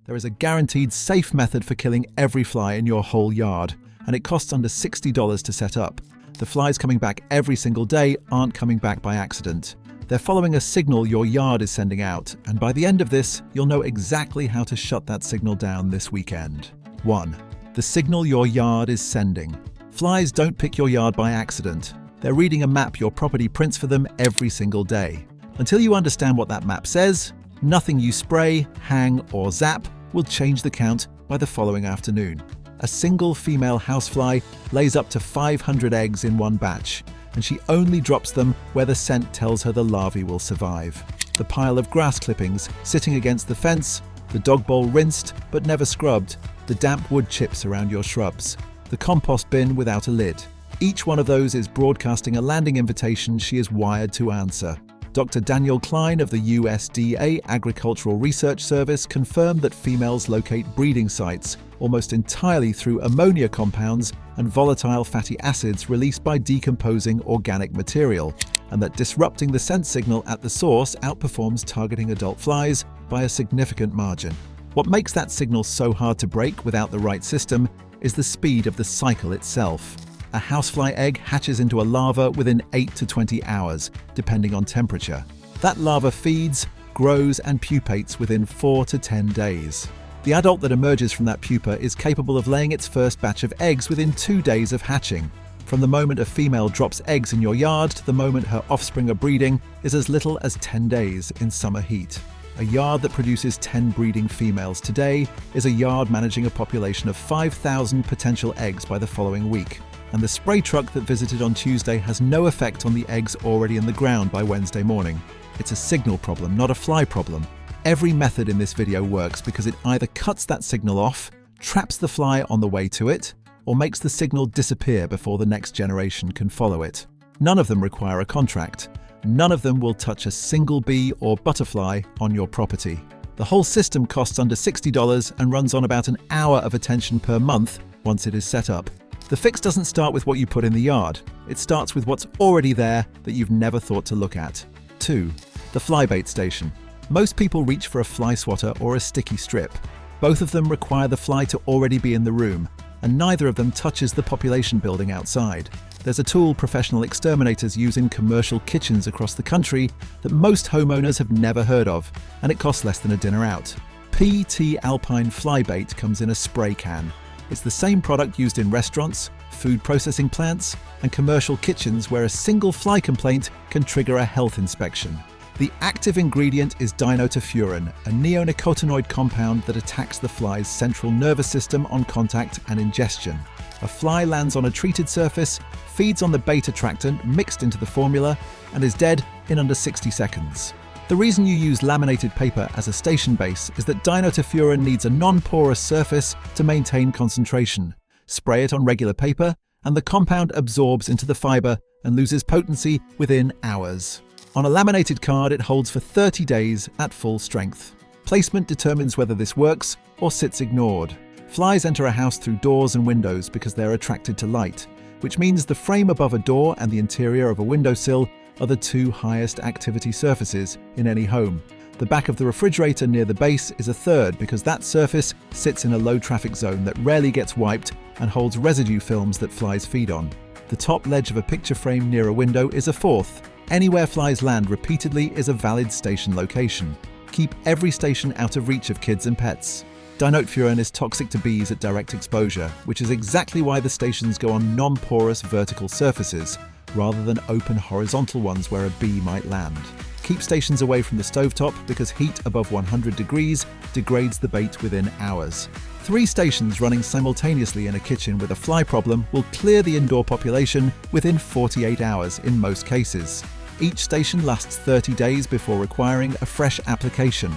There is a guaranteed safe method for killing every fly in your whole yard, and it costs under $60 to set up. The flies coming back every single day aren't coming back by accident. They're following a signal your yard is sending out, and by the end of this, you'll know exactly how to shut that signal down this weekend. 1. The signal your yard is sending. Flies don't pick your yard by accident. They're reading a map your property prints for them every single day. Until you understand what that map says, nothing you spray, hang, or zap will change the count by the following afternoon. A single female housefly lays up to 500 eggs in one batch, and she only drops them where the scent tells her the larvae will survive. The pile of grass clippings sitting against the fence, the dog bowl rinsed but never scrubbed, the damp wood chips around your shrubs, the compost bin without a lid. Each one of those is broadcasting a landing invitation she is wired to answer. Dr. Daniel Klein of the USDA Agricultural Research Service confirmed that females locate breeding sites almost entirely through ammonia compounds and volatile fatty acids released by decomposing organic material, and that disrupting the scent signal at the source outperforms targeting adult flies by a significant margin. What makes that signal so hard to break without the right system is the speed of the cycle itself. A housefly egg hatches into a larva within 8 to 20 hours, depending on temperature. That larva feeds, grows, and pupates within 4 to 10 days. The adult that emerges from that pupa is capable of laying its first batch of eggs within 2 days of hatching. From the moment a female drops eggs in your yard to the moment her offspring are breeding is as little as 10 days in summer heat. A yard that produces 10 breeding females today is a yard managing a population of 5,000 potential eggs by the following week. And the spray truck that visited on Tuesday has no effect on the eggs already in the ground by Wednesday morning. It's a signal problem, not a fly problem. Every method in this video works because it either cuts that signal off, traps the fly on the way to it, or makes the signal disappear before the next generation can follow it. None of them require a contract. None of them will touch a single bee or butterfly on your property. The whole system costs under $60 and runs on about an hour of attention per month once it is set up. The fix doesn't start with what you put in the yard. It starts with what's already there that you've never thought to look at. 2. The fly bait station. Most people reach for a fly swatter or a sticky strip. Both of them require the fly to already be in the room, and neither of them touches the population building outside. There's a tool professional exterminators use in commercial kitchens across the country that most homeowners have never heard of, and it costs less than a dinner out. PT Alpine Fly Bait comes in a spray can. It's the same product used in restaurants, food processing plants, and commercial kitchens where a single fly complaint can trigger a health inspection. The active ingredient is dinotefuran, a neonicotinoid compound that attacks the fly's central nervous system on contact and ingestion. A fly lands on a treated surface, feeds on the bait attractant mixed into the formula, and is dead in under 60 seconds. The reason you use laminated paper as a station base is that dinotefuran needs a non-porous surface to maintain concentration. Spray it on regular paper, and the compound absorbs into the fiber and loses potency within hours. On a laminated card, it holds for 30 days at full strength. Placement determines whether this works or sits ignored. Flies enter a house through doors and windows because they're attracted to light, which means the frame above a door and the interior of a windowsill are the two highest activity surfaces in any home. The back of the refrigerator near the base is a third because that surface sits in a low traffic zone that rarely gets wiped and holds residue films that flies feed on. The top ledge of a picture frame near a window is a fourth. Anywhere flies land repeatedly is a valid station location. Keep every station out of reach of kids and pets. Dinotefuran is toxic to bees at direct exposure, which is exactly why the stations go on non-porous vertical surfaces, rather than open horizontal ones where a bee might land. Keep stations away from the stovetop because heat above 100 degrees degrades the bait within hours. 3 stations running simultaneously in a kitchen with a fly problem will clear the indoor population within 48 hours in most cases. Each station lasts 30 days before requiring a fresh application.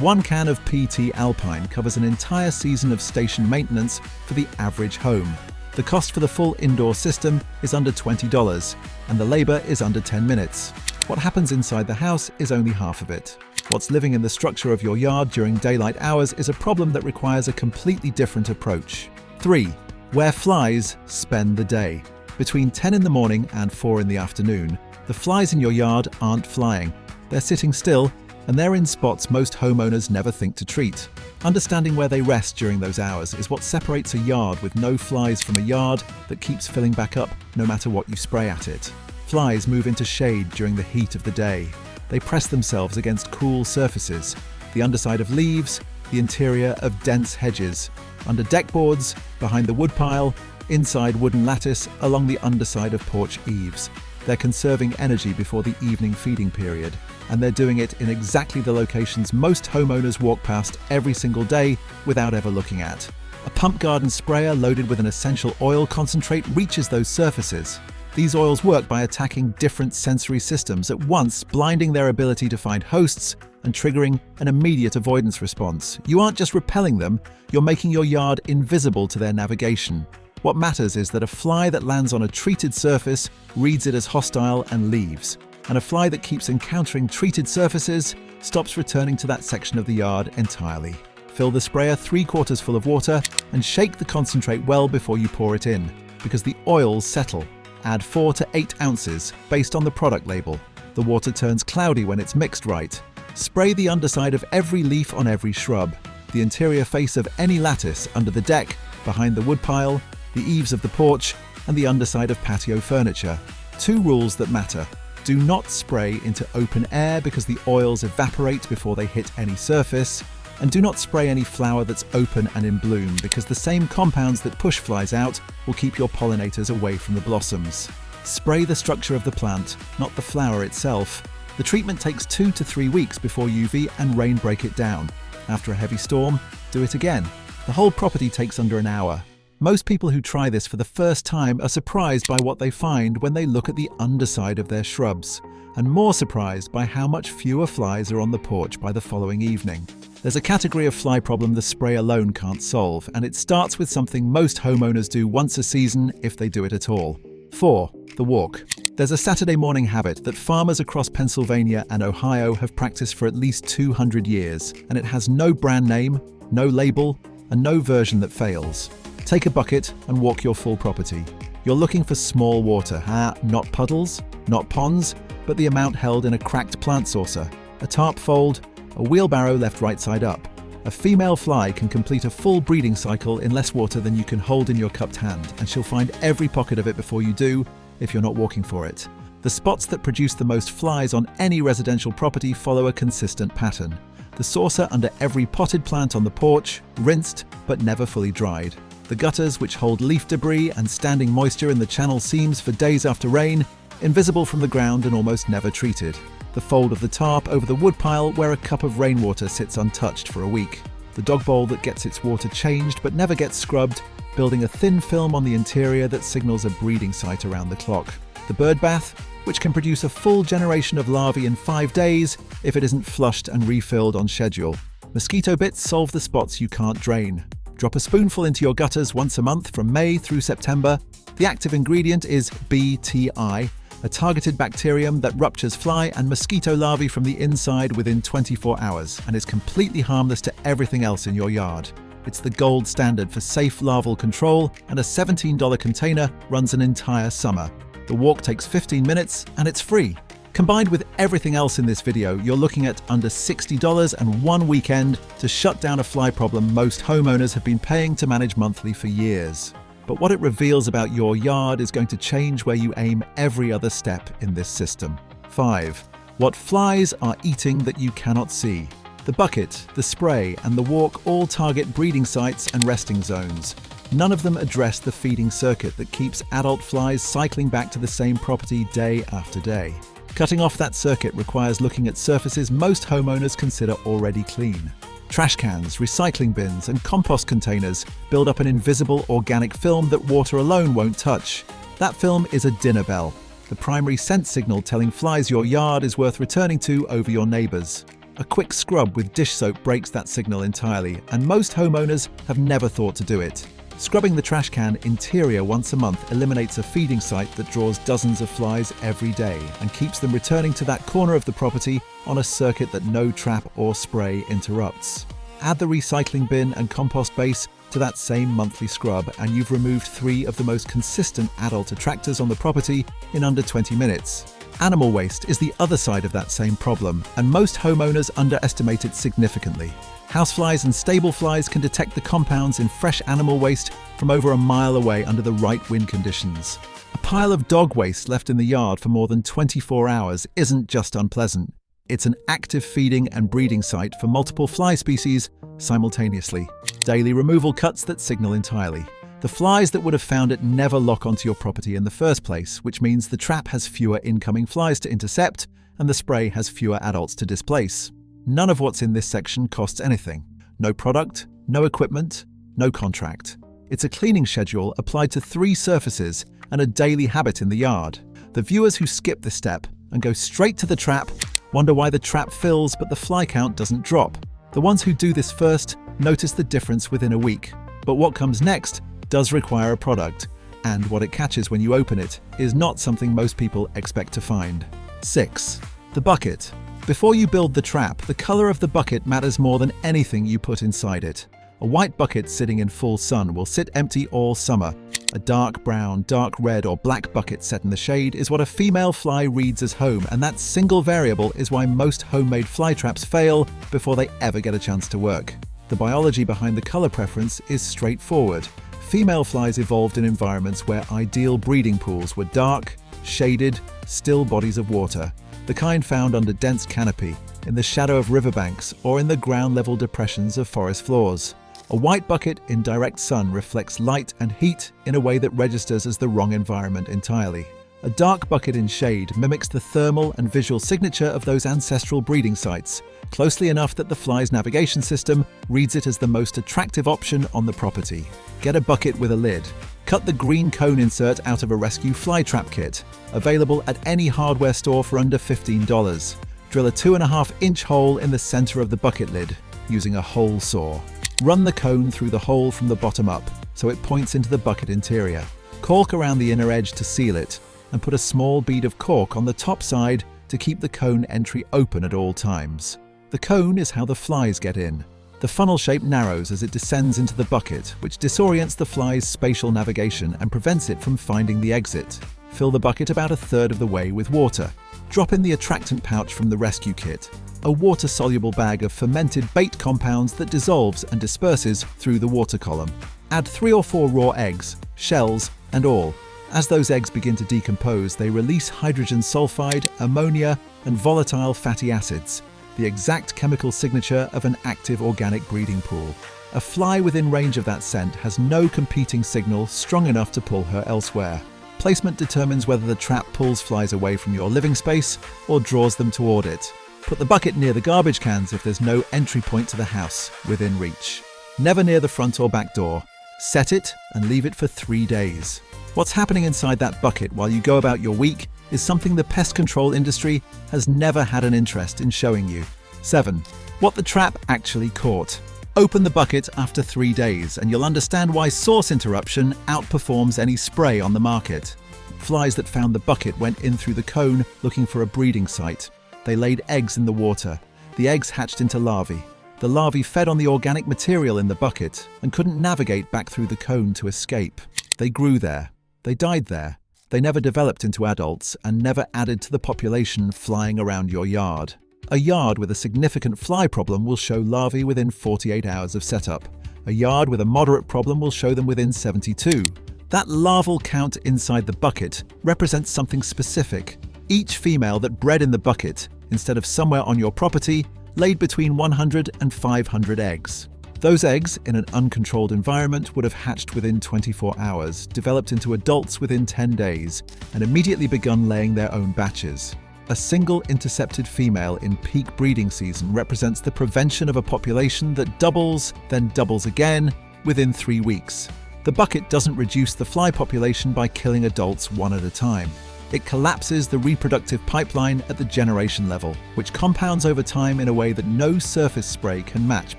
1 can of PT Alpine covers an entire season of station maintenance for the average home. The cost for the full indoor system is under $20, and the labor is under 10 minutes. What happens inside the house is only half of it. What's living in the structure of your yard during daylight hours is a problem that requires a completely different approach. 3. Where flies spend the day. Between 10 in the morning and 4 in the afternoon, the flies in your yard aren't flying. They're sitting still, and they're in spots most homeowners never think to treat. Understanding where they rest during those hours is what separates a yard with no flies from a yard that keeps filling back up no matter what you spray at it. Flies move into shade during the heat of the day. They press themselves against cool surfaces, the underside of leaves, the interior of dense hedges, under deckboards, behind the woodpile, inside wooden lattice, along the underside of porch eaves. They're conserving energy before the evening feeding period, and they're doing it in exactly the locations most homeowners walk past every single day without ever looking at. A pump garden sprayer loaded with an essential oil concentrate reaches those surfaces. These oils work by attacking different sensory systems at once, blinding their ability to find hosts and triggering an immediate avoidance response. You aren't just repelling them, you're making your yard invisible to their navigation. What matters is that a fly that lands on a treated surface reads it as hostile and leaves, and a fly that keeps encountering treated surfaces stops returning to that section of the yard entirely. Fill the sprayer 3/4 full of water and shake the concentrate well before you pour it in, because the oils settle. Add 4 to 8 ounces based on the product label. The water turns cloudy when it's mixed right. Spray the underside of every leaf on every shrub, the interior face of any lattice under the deck, behind the woodpile, the eaves of the porch, and the underside of patio furniture. 2 rules that matter. Do not spray into open air because the oils evaporate before they hit any surface. And do not spray any flower that's open and in bloom because the same compounds that push flies out will keep your pollinators away from the blossoms. Spray the structure of the plant, not the flower itself. The treatment takes 2 to 3 weeks before UV and rain break it down. After a heavy storm, do it again. The whole property takes under an hour. Most people who try this for the first time are surprised by what they find when they look at the underside of their shrubs, and more surprised by how much fewer flies are on the porch by the following evening. There's a category of fly problem the spray alone can't solve, and it starts with something most homeowners do once a season if they do it at all. 4. The walk. There's a Saturday morning habit that farmers across Pennsylvania and Ohio have practiced for at least 200 years, and it has no brand name, no label, and no version that fails. Take a bucket and walk your full property. You're looking for small water, not puddles, not ponds, but the amount held in a cracked plant saucer, a tarp fold, a wheelbarrow left right side up. A female fly can complete a full breeding cycle in less water than you can hold in your cupped hand, and she'll find every pocket of it before you do, if you're not walking for it. The spots that produce the most flies on any residential property follow a consistent pattern. The saucer under every potted plant on the porch, rinsed but never fully dried. The gutters, which hold leaf debris and standing moisture in the channel seams for days after rain, invisible from the ground and almost never treated. The fold of the tarp over the woodpile where a cup of rainwater sits untouched for a week. The dog bowl that gets its water changed but never gets scrubbed, building a thin film on the interior that signals a breeding site around the clock. The bird bath, which can produce a full generation of larvae in 5 days if it isn't flushed and refilled on schedule. Mosquito bits solve the spots you can't drain. Drop a spoonful into your gutters once a month from May through September. The active ingredient is BTI, a targeted bacterium that ruptures fly and mosquito larvae from the inside within 24 hours and is completely harmless to everything else in your yard. It's the gold standard for safe larval control, and a $17 container runs an entire summer. The walk takes 15 minutes and it's free. Combined with everything else in this video, you're looking at under $60 and 1 weekend to shut down a fly problem most homeowners have been paying to manage monthly for years. But what it reveals about your yard is going to change where you aim every other step in this system. 5. What flies are eating that you cannot see. The bucket, the spray, and the walk all target breeding sites and resting zones. None of them address the feeding circuit that keeps adult flies cycling back to the same property day after day. Cutting off that circuit requires looking at surfaces most homeowners consider already clean. Trash cans, recycling bins, and compost containers build up an invisible organic film that water alone won't touch. That film is a dinner bell, the primary scent signal telling flies your yard is worth returning to over your neighbours. A quick scrub with dish soap breaks that signal entirely, and most homeowners have never thought to do it. Scrubbing the trash can interior once a month eliminates a feeding site that draws dozens of flies every day and keeps them returning to that corner of the property on a circuit that no trap or spray interrupts. Add the recycling bin and compost base to that same monthly scrub and you've removed 3 of the most consistent adult attractors on the property in under 20 minutes. Animal waste is the other side of that same problem, and most homeowners underestimate it significantly. Houseflies and stable flies can detect the compounds in fresh animal waste from over a mile away under the right wind conditions. A pile of dog waste left in the yard for more than 24 hours isn't just unpleasant. It's an active feeding and breeding site for multiple fly species simultaneously. Daily removal cuts that signal entirely. The flies that would have found it never lock onto your property in the first place, which means the trap has fewer incoming flies to intercept and the spray has fewer adults to displace. None of what's in this section costs anything. No product, no equipment, no contract. It's a cleaning schedule applied to 3 surfaces and a daily habit in the yard. The viewers who skip this step and go straight to the trap wonder why the trap fills but the fly count doesn't drop. The ones who do this first notice the difference within a week. But what comes next does require a product, and what it catches when you open it is not something most people expect to find. 6. The bucket. Before you build the trap, the color of the bucket matters more than anything you put inside it. A white bucket sitting in full sun will sit empty all summer. A dark brown, dark red or black bucket set in the shade is what a female fly reads as home, and that single variable is why most homemade fly traps fail before they ever get a chance to work. The biology behind the color preference is straightforward. Female flies evolved in environments where ideal breeding pools were dark, shaded, still bodies of water, the kind found under dense canopy, in the shadow of riverbanks, or in the ground-level depressions of forest floors. A white bucket in direct sun reflects light and heat in a way that registers as the wrong environment entirely. A dark bucket in shade mimics the thermal and visual signature of those ancestral breeding sites, closely enough that the fly's navigation system reads it as the most attractive option on the property. Get a bucket with a lid. Cut the green cone insert out of a rescue fly trap kit, available at any hardware store for under $15. Drill a 2.5-inch hole in the center of the bucket lid using a hole saw. Run the cone through the hole from the bottom up so it points into the bucket interior. Cork around the inner edge to seal it, and put a small bead of cork on the top side to keep the cone entry open at all times. The cone is how the flies get in. The funnel shape narrows as it descends into the bucket, which disorients the fly's spatial navigation and prevents it from finding the exit. Fill the bucket about 1/3 of the way with water. Drop in the attractant pouch from the rescue kit, a water-soluble bag of fermented bait compounds that dissolves and disperses through the water column. Add 3 or 4 raw eggs, shells and all. As those eggs begin to decompose, they release hydrogen sulfide, ammonia, and volatile fatty acids, the exact chemical signature of an active organic breeding pool. A fly within range of that scent has no competing signal strong enough to pull her elsewhere. Placement determines whether the trap pulls flies away from your living space or draws them toward it. Put the bucket near the garbage cans if there's no entry point to the house within reach. Never near the front or back door. Set it and leave it for 3 days. What's happening inside that bucket while you go about your week is something the pest control industry has never had an interest in showing you. 7. What the trap actually caught. Open the bucket after 3 days and you'll understand why source interruption outperforms any spray on the market. Flies that found the bucket went in through the cone looking for a breeding site. They laid eggs in the water. The eggs hatched into larvae. The larvae fed on the organic material in the bucket and couldn't navigate back through the cone to escape. They grew there. They died there. They never developed into adults and never added to the population flying around your yard. A yard with a significant fly problem will show larvae within 48 hours of setup. A yard with a moderate problem will show them within 72. That larval count inside the bucket represents something specific. Each female that bred in the bucket, instead of somewhere on your property, laid between 100 and 500 eggs. Those eggs, in an uncontrolled environment, would have hatched within 24 hours, developed into adults within 10 days, and immediately begun laying their own batches. A single intercepted female in peak breeding season represents the prevention of a population that doubles, then doubles again, within 3 weeks. The bucket doesn't reduce the fly population by killing adults one at a time. It collapses the reproductive pipeline at the generation level, which compounds over time in a way that no surface spray can match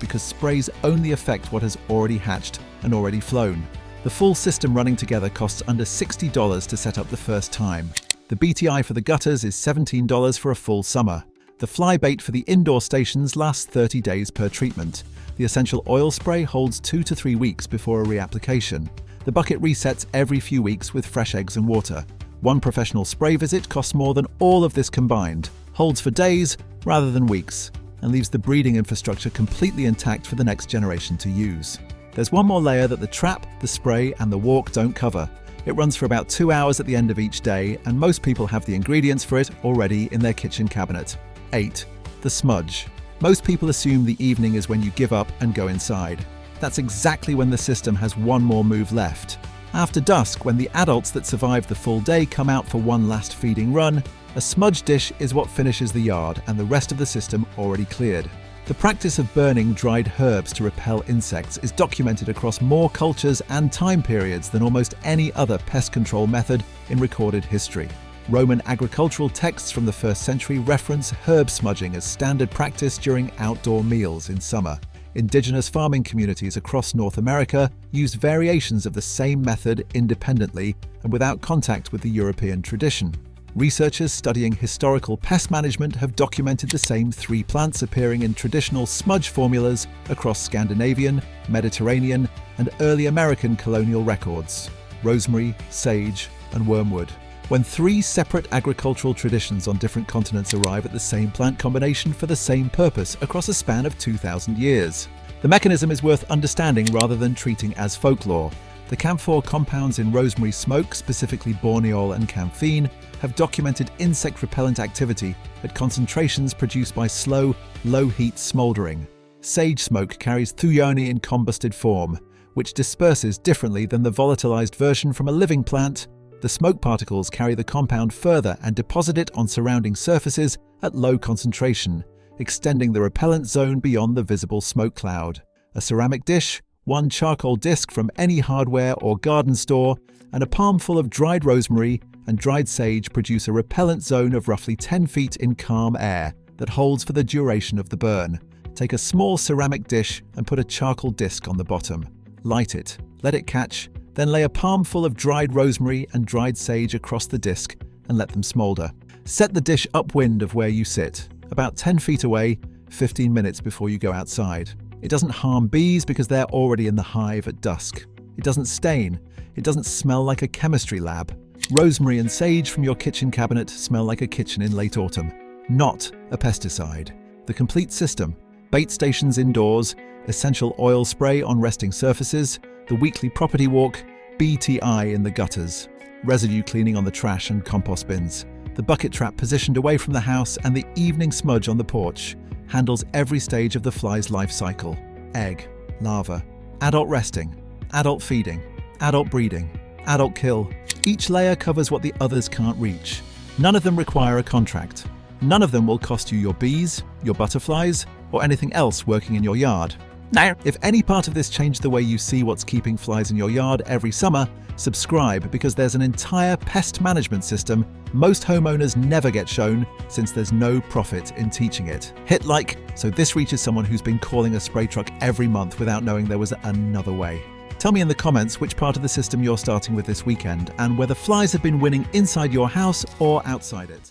because sprays only affect what has already hatched and already flown. The full system running together costs under $60 to set up the first time. The BTI for the gutters is $17 for a full summer. The fly bait for the indoor stations lasts 30 days per treatment. The essential oil spray holds 2 to 3 weeks before a reapplication. The bucket resets every few weeks with fresh eggs and water. One professional spray visit costs more than all of this combined, holds for days rather than weeks, and leaves the breeding infrastructure completely intact for the next generation to use. There's one more layer that the trap, the spray, and the walk don't cover. It runs for about 2 hours at the end of each day, and most people have the ingredients for it already in their kitchen cabinet. 8. The smudge. Most people assume the evening is when you give up and go inside. That's exactly when the system has one more move left. After dusk, when the adults that survived the full day come out for one last feeding run, a smudge dish is what finishes the yard and the rest of the system already cleared. The practice of burning dried herbs to repel insects is documented across more cultures and time periods than almost any other pest control method in recorded history. Roman agricultural texts from the 1st century reference herb smudging as standard practice during outdoor meals in summer. Indigenous farming communities across North America used variations of the same method independently and without contact with the European tradition. Researchers studying historical pest management have documented the same 3 plants appearing in traditional smudge formulas across Scandinavian, Mediterranean, and early American colonial records: rosemary, sage, and wormwood. When 3 separate agricultural traditions on different continents arrive at the same plant combination for the same purpose across a span of 2,000 years. The mechanism is worth understanding rather than treating as folklore. The camphor compounds in rosemary smoke, specifically borneol and camphene, have documented insect repellent activity at concentrations produced by slow, low-heat smoldering. Sage smoke carries thuyoni in combusted form, which disperses differently than the volatilized version from a living plant. The smoke particles carry the compound further and deposit it on surrounding surfaces at low concentration, extending the repellent zone beyond the visible smoke cloud. A ceramic dish, 1 charcoal disc from any hardware or garden store, and a palmful of dried rosemary and dried sage produce a repellent zone of roughly 10 feet in calm air that holds for the duration of the burn. Take a small ceramic dish and put a charcoal disc on the bottom. Light it, let it catch, then lay a palmful of dried rosemary and dried sage across the disc and let them smolder. Set the dish upwind of where you sit, about 10 feet away, 15 minutes before you go outside. It doesn't harm bees because they're already in the hive at dusk. It doesn't stain. It doesn't smell like a chemistry lab. Rosemary and sage from your kitchen cabinet smell like a kitchen in late autumn. Not a pesticide. The complete system: bait stations indoors, essential oil spray on resting surfaces, the weekly property walk, BTI in the gutters, residue cleaning on the trash and compost bins, the bucket trap positioned away from the house, and the evening smudge on the porch handles every stage of the fly's life cycle: egg, larva, adult resting, adult feeding, adult breeding, adult kill. Each layer covers what the others can't reach. None of them require a contract. None of them will cost you your bees, your butterflies, or anything else working in your yard. Now, if any part of this changed the way you see what's keeping flies in your yard every summer, subscribe, because there's an entire pest management system most homeowners never get shown since there's no profit in teaching it. Hit like so this reaches someone who's been calling a spray truck every month without knowing there was another way. Tell me in the comments which part of the system you're starting with this weekend and whether flies have been winning inside your house or outside it.